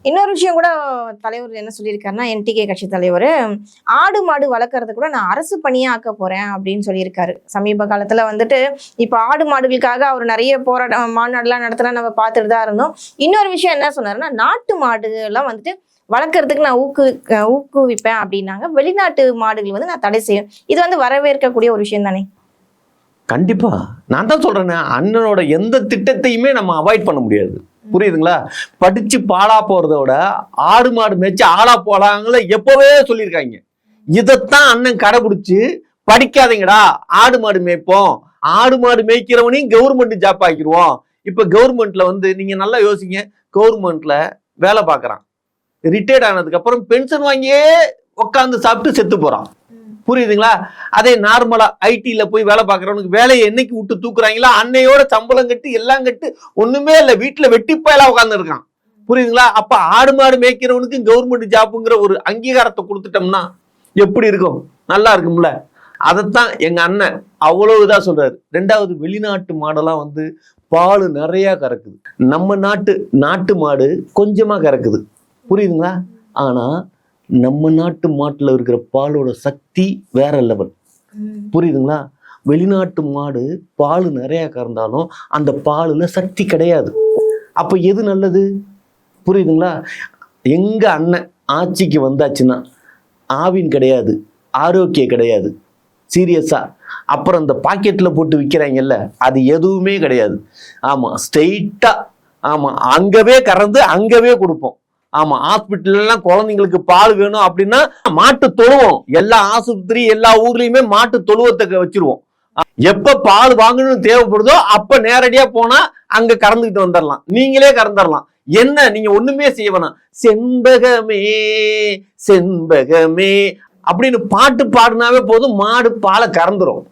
இன்னொரு விஷயம் கூட தலைவர் என்ன சொல்லியிருக்காருன்னா, என்டிகே கட்சி தலைவர், ஆடு மாடு வளர்க்கறது கூட நான் அரசு பணியா ஆக்க போறேன் அப்படின்னு சொல்லியிருக்காரு. சமீப காலத்துல வந்துட்டு இப்ப ஆடு மாடுகளுக்காக அவர் நிறைய மாநாடுலாம் நடத்தினா நம்ம பார்த்துட்டு தான் இருந்தோம். இன்னொரு விஷயம் என்ன சொன்னாருன்னா, நாட்டு மாடு எல்லாம் வந்துட்டு வளர்க்கறதுக்கு நான் ஊக்குவிப்பேன் அப்படின்னாங்க. வெளிநாட்டு மாடுகள் வந்து நான் தடை செய்வேன். இது வந்து வரவேற்கக்கூடிய ஒரு விஷயம் தானே? கண்டிப்பா. நான் தான் சொல்றேன், அண்ணனோட எந்த திட்டத்தையுமே நம்ம அவாய்ட் பண்ண முடியாது. புரியுதுங்களா? படிச்சு பாலா போறதோட ஆடு மாடு மேய்ச்சி ஆளா போலாங்கள எப்பவே சொல்லியிருக்காங்க. இதைத்தான் அண்ணன் கடைபிடிச்சு படிக்காதீங்கடா, ஆடு மாடு மேய்ப்போம், ஆடு மாடு மேய்க்கிறவனையும் கவர்மெண்ட் ஜாப் ஆக்கிடுவோம். இப்ப கவர்மெண்ட்ல வந்து நீங்க நல்லா யோசிங்க, கவர்மெண்ட்ல வேலை பார்க்கறான், ரிட்டையர்ட் ஆனதுக்கு அப்புறம் பென்ஷன் வாங்கியே உட்காந்து சாப்பிட்டு செத்து போறான். புரியுதுங்களா? அதே நார்மலா ஐடில போய் வேலை பார்க்கறவனுக்கு வேலையை என்னைக்கு விட்டு தூக்குறாங்களா, அன்னையோட சம்பளம் கட்டு எல்லாம் கட்டு ஒண்ணுமே இல்லை, வீட்டுல வெட்டிப்பாயெல்லாம் உட்கார்ந்து இருக்கான். புரியுதுங்களா? அப்ப ஆடு மாடு மேய்க்கிறவனுக்கு கவர்மெண்ட் ஜாப்புங்கிற ஒரு அங்கீகாரத்தை கொடுத்துட்டோம்னா எப்படி இருக்கும்? நல்லா இருக்கும்ல. அதைத்தான் எங்க அண்ணன் அவ்வளவு இதா சொல்றாரு. ரெண்டாவது, வெளிநாட்டு மாடெல்லாம் வந்து பால் நிறைய கறக்குது, நம்ம நாட்டு மாடு கொஞ்சமா கறக்குது. புரியுதுங்களா? ஆனா நம்ம நாட்டு மாட்டுல இருக்கிற பாலோட சக்தி வேற லெவல். புரியுதுங்களா? வெளிநாட்டு மாடு பால் நிறைய கறந்தாலும் அந்த பாலுல சக்தி கிடையாது. அப்ப எது நல்லது? புரியுதுங்களா? எங்க அண்ணன் ஆட்சிக்கு வந்தாச்சுன்னா ஆவின் கிடையாது, ஆரோக்கியம் கிடையாது, சீரியஸா. அப்புறம் இந்த பாக்கெட்ல போட்டு விற்கிறாங்கல்ல, அது எதுவுமே கிடையாது. ஆமா, ஸ்ட்ரெயிட்டா, ஆமா அங்கவே கறந்து அங்கவே கொடுப்போம். ஆமா, ஹாஸ்பிட்டல் எல்லாம் குழந்தைங்களுக்கு பால் வேணும் அப்படின்னா மாட்டு தொழுவோம். எல்லா ஆஸ்பத்திரி எல்லா ஊர்லயுமே மாட்டு தொழுவத்தை வச்சிருவோம். எப்ப பால் வாங்கணும்னு தேவைப்படுதோ அப்ப நேரடியா போனா அங்க கறந்துக்கிட்டு வந்துடலாம், நீங்களே கறந்துடலாம். என்ன நீங்க ஒண்ணுமே செய்ய வேணாம். செண்பகமே செண்பகமே அப்படின்னு பாட்டு பாடினாவே போதும், மாடு பாலை கறந்துரும்.